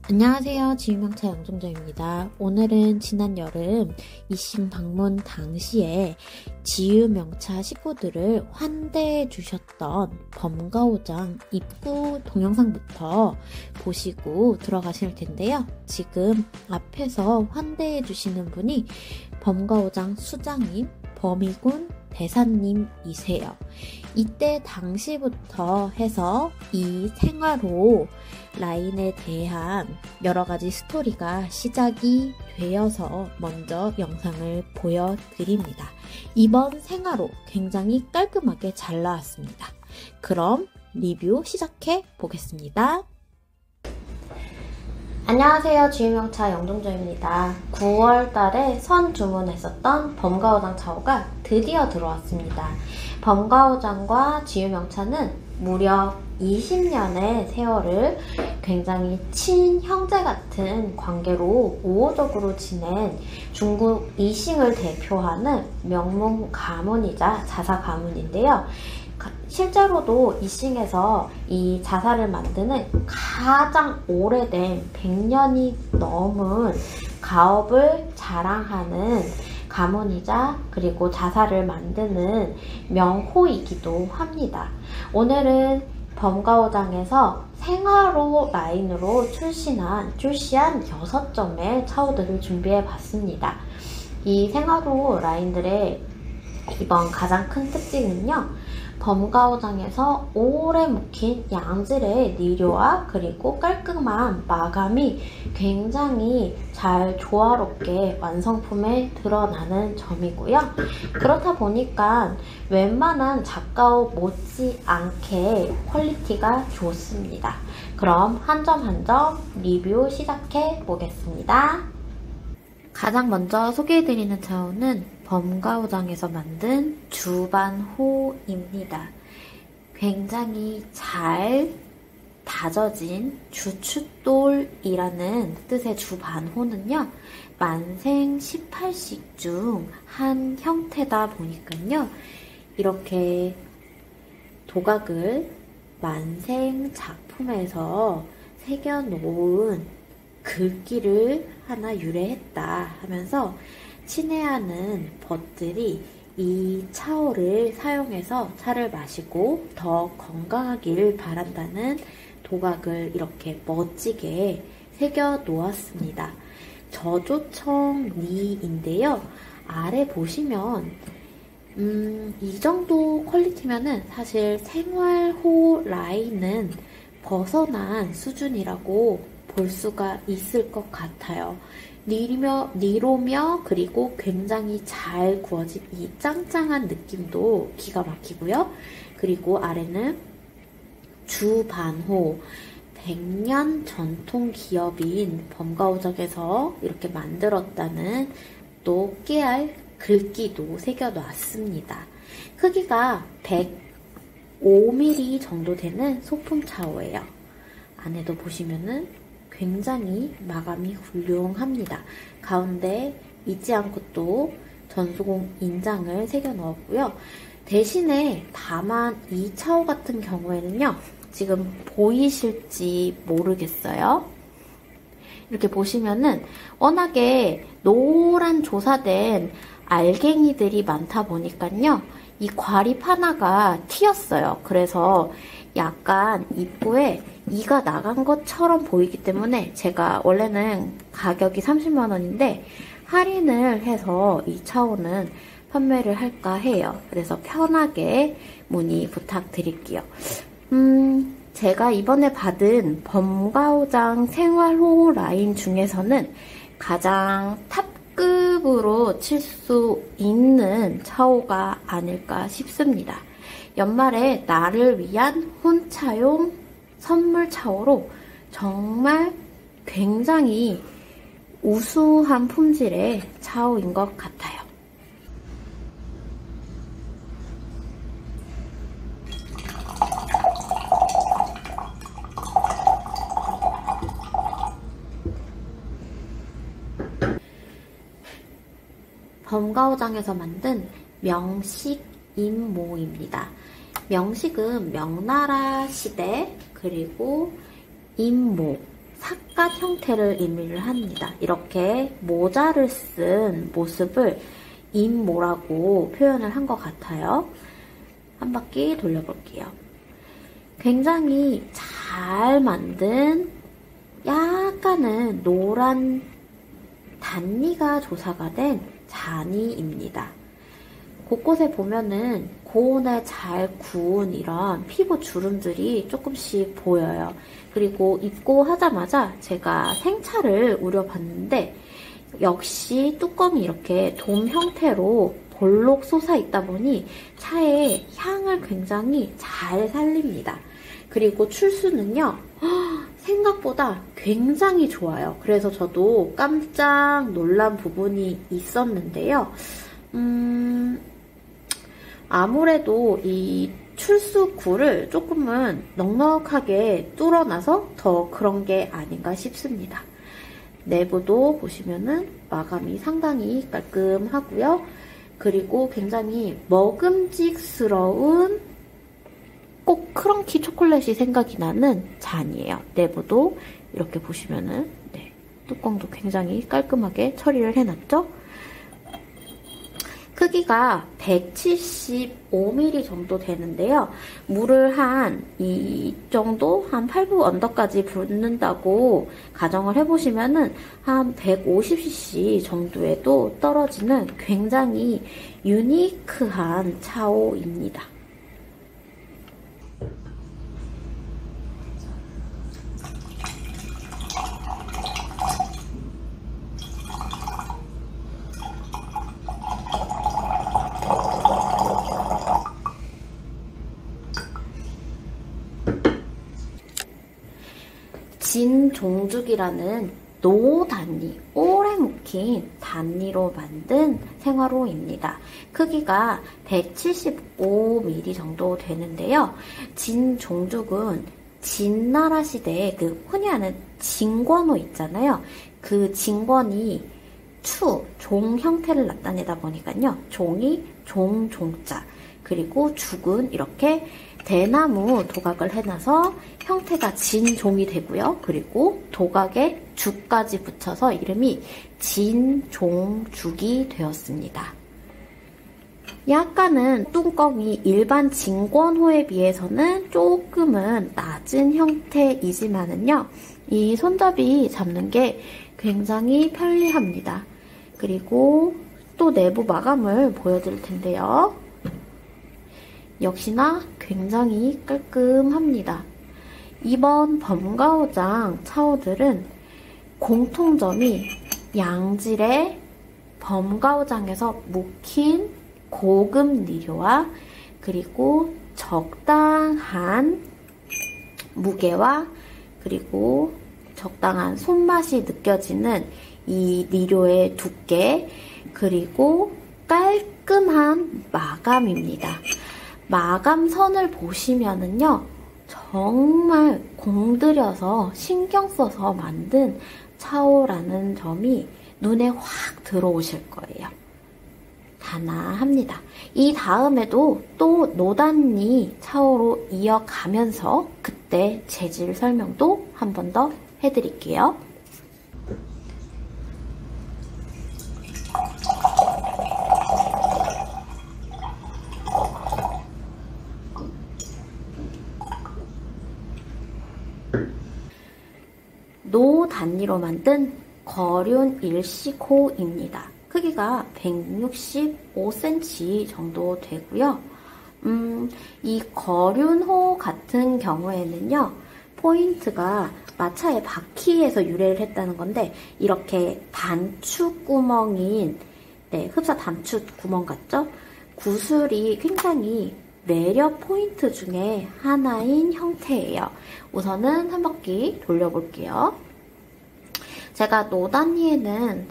안녕하세요. 지유명차 양정정입니다. 오늘은 지난 여름 이신 방문 당시에 지유명차 식구들을 환대해 주셨던 범가오장 입구 동영상부터 보시고 들어가실 텐데요. 지금 앞에서 환대해 주시는 분이 범가오장 수장님, 범이군 대사님이세요. 이때 당시부터 해서 이 생화로 라인에 대한 여러 가지 스토리가 시작이 되어서 먼저 영상을 보여드립니다. 이번 생화로 굉장히 깔끔하게 잘 나왔습니다. 그럼 리뷰 시작해 보겠습니다. 안녕하세요. 지유명차 영종조입니다. 9월달에 선 주문했었던 범가오장 차오가 드디어 들어왔습니다. 범가오장과 지유명차는 무려 20년의 세월을 굉장히 친형제 같은 관계로 우호적으로 지낸 중국 이싱을 대표하는 명문 가문이자 자사 가문인데요. 실제로도 이싱에서 이 자사를 만드는 가장 오래된 100년이 넘은 가업을 자랑하는 가문이자 그리고 자사를 만드는 명호이기도 합니다. 오늘은 범가오장에서 생화로 라인으로 출시한 6점의 차오들을 준비해 봤습니다. 이 생화로 라인들의 이번 가장 큰 특징은요, 범가오장에서 오래 묵힌 양질의 니료와 그리고 깔끔한 마감이 굉장히 잘 조화롭게 완성품에 드러나는 점이고요. 그렇다 보니까 웬만한 작가옷 못지않게 퀄리티가 좋습니다. 그럼 한 점 한 점 리뷰 시작해 보겠습니다. 가장 먼저 소개해드리는 차오는 범가오장에서 만든 주반호입니다. 굉장히 잘 다져진 주춧돌이라는 뜻의 주반호는요, 만생 18식 중 한 형태다 보니까요, 이렇게 도각을 만생 작품에서 새겨놓은 글귀를 하나 유래했다 하면서 친애하는 벗들이 이 차오를 사용해서 차를 마시고 더 건강하기를 바란다는 도각을 이렇게 멋지게 새겨 놓았습니다. 저조청리인데요. 아래 보시면 이 정도 퀄리티면은 사실 생활호 라인은 벗어난 수준이라고 볼 수가 있을 것 같아요. 니로며 그리고 굉장히 잘 구워진 이 짱짱한 느낌도 기가 막히고요. 그리고 아래는 주반호, 100년 전통 기업인 범가오장에서 이렇게 만들었다는 또 깨알 글귀도 새겨놨습니다. 크기가 105mm 정도 되는 소품 차오예요. 안에도 보시면은 굉장히 마감이 훌륭합니다. 가운데 잊지 않고 또 전수공 인장을 새겨 넣었고요. 대신에 다만 이 차오 같은 경우에는요, 지금 보이실지 모르겠어요. 이렇게 보시면은 워낙에 노란 조사된 알갱이들이 많다 보니까요, 이 과립 하나가 튀었어요. 그래서 약간 입구에 이가 나간 것처럼 보이기 때문에 제가 원래는 가격이 30만원인데 할인을 해서 이 차오는 판매를 할까 해요. 그래서 편하게 문의 부탁드릴게요. 제가 이번에 받은 범가오장 생활호 라인 중에서는 가장 탑급으로 칠 수 있는 차오가 아닐까 싶습니다. 연말에 나를 위한 혼차용 선물 차오로 정말 굉장히 우수한 품질의 차오인 것 같아요. 범가오장에서 만든 명식 임모입니다. 명식은 명나라 시대, 그리고 임모, 삿갓 형태를 의미를 합니다. 이렇게 모자를 쓴 모습을 임모라고 표현을 한 것 같아요. 한 바퀴 돌려볼게요. 굉장히 잘 만든 약간은 노란 단니가 조사가 된 자니입니다. 곳곳에 보면은 고온에 잘 구운 이런 피부 주름들이 조금씩 보여요. 그리고 입고 하자마자 제가 생차를 우려봤는데 역시 뚜껑이 이렇게 돔 형태로 볼록 솟아 있다 보니 차의 향을 굉장히 잘 살립니다. 그리고 출수는요, 생각보다 굉장히 좋아요. 그래서 저도 깜짝 놀란 부분이 있었는데요. 아무래도 이 출수구를 조금은 넉넉하게 뚫어놔서 더 그런 게 아닌가 싶습니다. 내부도 보시면은 마감이 상당히 깔끔하고요. 그리고 굉장히 먹음직스러운 꼭 크런키 초콜릿이 생각이 나는 잔이에요. 내부도 이렇게 보시면은 뚜껑도 굉장히 깔끔하게 처리를 해놨죠. 크기가 175ml 정도 되는데요. 물을 이 정도, 한 8부 언더까지 붓는다고 가정을 해보시면은 한 150cc 정도에도 떨어지는 굉장히 유니크한 차오입니다. 진종죽이라는 노단니, 오래 묵힌 단니로 만든 생화로입니다. 크기가 175ml 정도 되는데요. 진종죽은 진나라 시대에 흔히 아는 진권호 있잖아요. 그 진권이 종 형태를 나타내다 보니까요. 종이 종자, 그리고 죽은 이렇게 대나무 도각을 해놔서 형태가 진종이 되고요. 그리고 도각에 죽까지 붙여서 이름이 진종죽이 되었습니다. 약간은 뚜껑이 일반 진권호에 비해서는 조금은 낮은 형태이지만은요. 이 손잡이 잡는 게 굉장히 편리합니다. 그리고 또 내부 마감을 보여드릴 텐데요. 역시나 굉장히 깔끔합니다. 이번 범가오장 차오들은 공통점이 양질의 범가오장에서 묵힌 고급 니료와 그리고 적당한 무게와 그리고 적당한 손맛이 느껴지는 이 니료의 두께, 그리고 깔끔한 마감입니다. 마감선을 보시면은요, 정말 공들여서 신경 써서 만든 차오라는 점이 눈에 확 들어오실 거예요. 단아합니다. 이 다음에도 또 노단니 차오로 이어가면서 그때 재질 설명도 한 번 더 해드릴게요. 노단니로 만든 거륜 일식호입니다. 크기가 165cm 정도 되고요. 이 거륜호 같은 경우에는요, 포인트가 마차의 바퀴에서 유래를 했다는 건데, 이렇게 단축 구멍인, 흡사 단축 구멍 같죠? 구슬이 굉장히 매력 포인트 중에 하나인 형태예요. 우선은 한 바퀴 돌려볼게요. 제가 노단니에는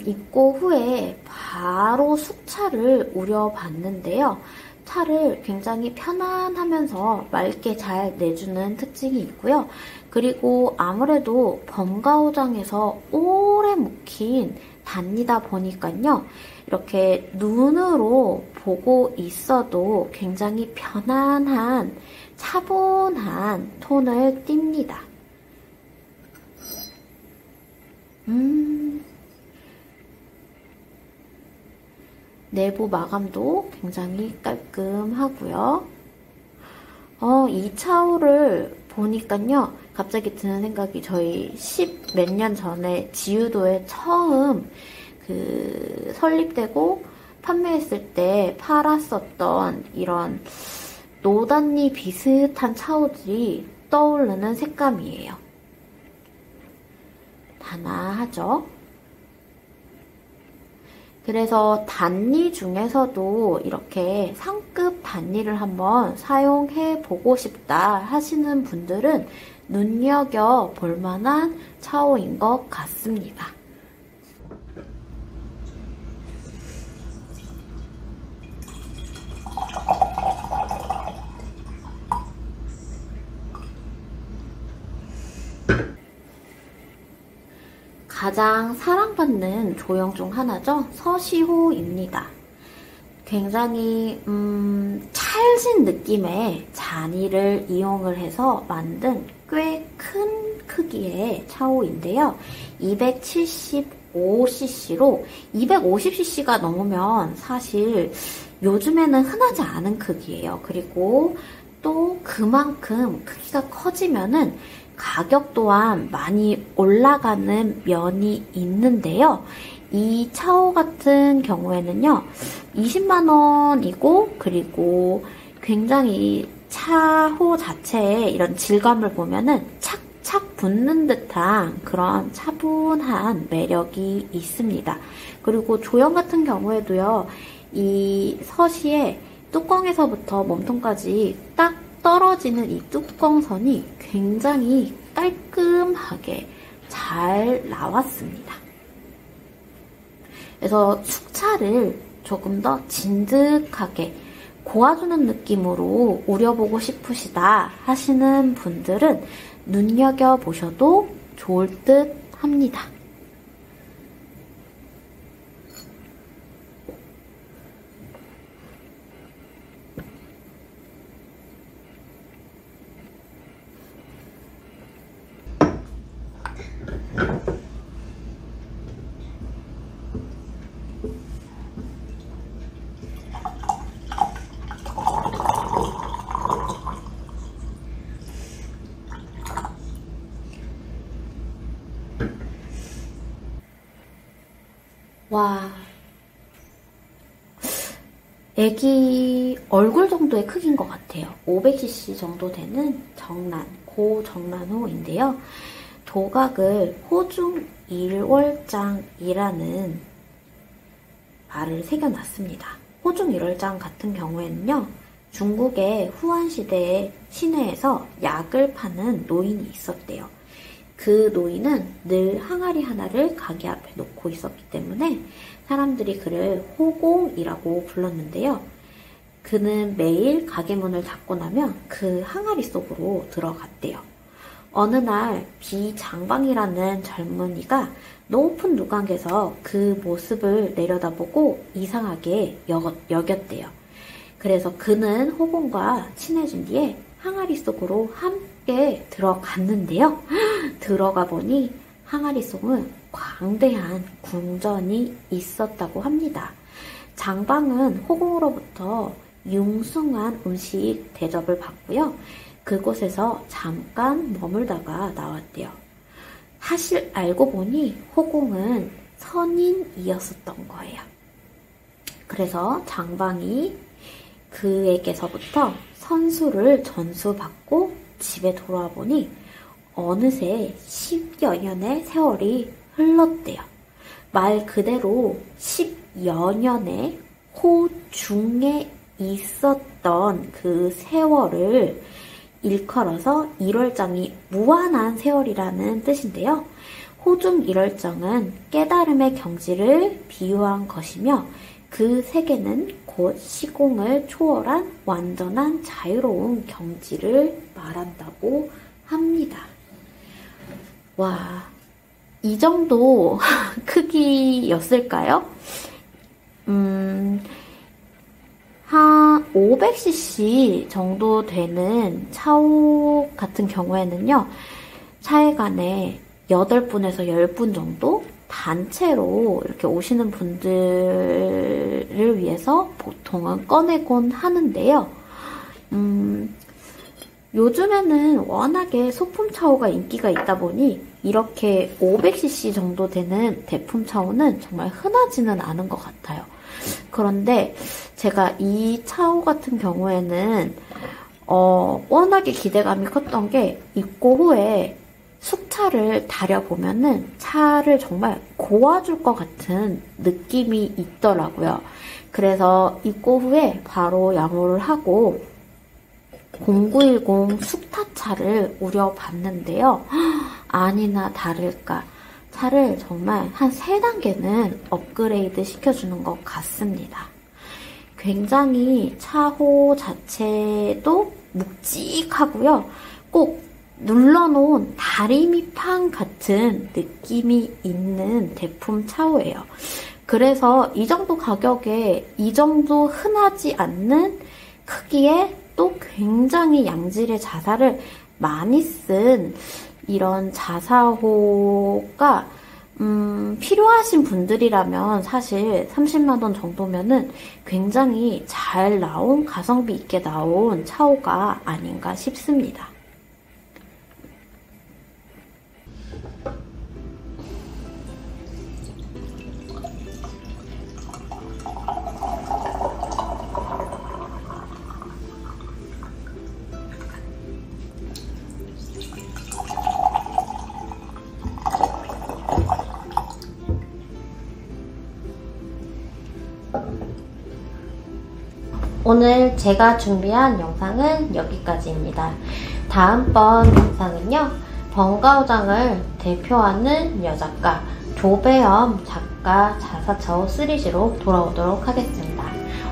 입고 후에 바로 숙차를 우려봤는데요. 차를 굉장히 편안하면서 맑게 잘 내주는 특징이 있고요. 그리고 아무래도 범가오장에서 오래 묵힌 단니다 보니까요. 이렇게 눈으로 보고 있어도 굉장히 편안한 차분한 톤을 띱니다. 내부 마감도 굉장히 깔끔하고요. 이 차오를 보니깐요, 갑자기 드는 생각이 저희 10 몇 년 전에 지유도에 처음 설립되고 판매했을 때 팔았었던 이런 노단니 비슷한 차오들이 떠오르는 색감이에요. 단아하죠? 그래서 단니 중에서도 이렇게 상급 단니를 한번 사용해 보고 싶다 하시는 분들은 눈여겨볼 만한 차오인 것 같습니다. 가장 사랑받는 조형 중 하나죠. 서시호입니다. 굉장히 찰진 느낌의 잔이를 이용을 해서 만든 꽤 큰 크기의 차오인데요. 275cc로 250cc가 넘으면 사실 요즘에는 흔하지 않은 크기예요. 그리고 또 그만큼 크기가 커지면은 가격 또한 많이 올라가는 면이 있는데요. 이 차오 같은 경우에는요, 20만 원이고, 그리고 굉장히 차호 자체의 이런 질감을 보면은 착착 붙는 듯한 그런 차분한 매력이 있습니다. 그리고 조형 같은 경우에도요, 이 서시의 뚜껑에서부터 몸통까지 딱 떨어지는 이 뚜껑선이 굉장히 깔끔하게 잘 나왔습니다. 그래서 숙차를 조금 더 진득하게 고아주는 느낌으로 우려보고 싶으시다 하시는 분들은 눈여겨보셔도 좋을 듯 합니다. 와, 애기 얼굴 정도의 크기인 것 같아요. 500cc 정도 되는 정란, 고정란호인데요. 조각을 호중 일월장이라는 말을 새겨놨습니다. 호중 일월장 같은 경우에는요, 중국의 후한 시대의 시내에서 약을 파는 노인이 있었대요. 그 노인은 늘 항아리 하나를 가게 앞에 놓고 있었기 때문에 사람들이 그를 호공이라고 불렀는데요. 그는 매일 가게 문을 닫고 나면 그 항아리 속으로 들어갔대요. 어느 날 비장방이라는 젊은이가 높은 누각에서 그 모습을 내려다보고 이상하게 여겼대요. 그래서 그는 호공과 친해진 뒤에 항아리 속으로 함께 들어갔는데요. 들어가 보니 항아리 속은 광대한 궁전이 있었다고 합니다. 장방은 호공으로부터 융숭한 음식 대접을 받고요. 그곳에서 잠깐 머물다가 나왔대요. 사실 알고 보니 호공은 선인이었었던 거예요. 그래서 장방이 그에게서부터 선수를 전수받고 집에 돌아와 보니 어느새 10여 년의 세월이 흘렀대요. 말 그대로 10여 년의 호중에 있었던 그 세월을 일컬어서 일월장이 무한한 세월이라는 뜻인데요. 호중 일월장은 깨달음의 경지를 비유한 것이며 그 세계는 곧 시공을 초월한 완전한 자유로운 경지를 말한다고 합니다. 와, 이 정도 크기였을까요? 한 500cc 정도 되는 차오 같은 경우에는요, 차액 안에 8분에서 10분 정도 단체로 이렇게 오시는 분들을 위해서 보통은 꺼내곤 하는데요. 요즘에는 워낙에 소품 차오가 인기가 있다 보니 이렇게 500cc 정도 되는 대품 차오는 정말 흔하지는 않은 것 같아요. 그런데 제가 이 차오 같은 경우에는 워낙에 기대감이 컸던 게 입고 후에 숙차를 달여보면은 차를 정말 고아줄 것 같은 느낌이 있더라고요. 그래서 입고 후에 바로 양호를 하고 0910 숙타차를 우려봤는데요. 아니나 다를까 차를 정말 한 3단계는 업그레이드 시켜주는 것 같습니다. 굉장히 차호 자체도 묵직하고요. 꼭 눌러놓은 다리미판 같은 느낌이 있는 대품 차오예요. 그래서 이 정도 가격에 이 정도 흔하지 않는 크기에 또 굉장히 양질의 자사를 많이 쓴 이런 자사호가 필요하신 분들이라면 사실 30만 원 정도면은 굉장히 잘 나온, 가성비 있게 나온 차오가 아닌가 싶습니다. 오늘 제가 준비한 영상은 여기까지입니다. 다음번 영상은요, 번가오장을 대표하는 여작가 조배엄 작가 자사차오 시리즈로 돌아오도록 하겠습니다.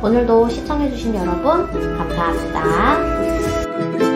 오늘도 시청해주신 여러분 감사합니다.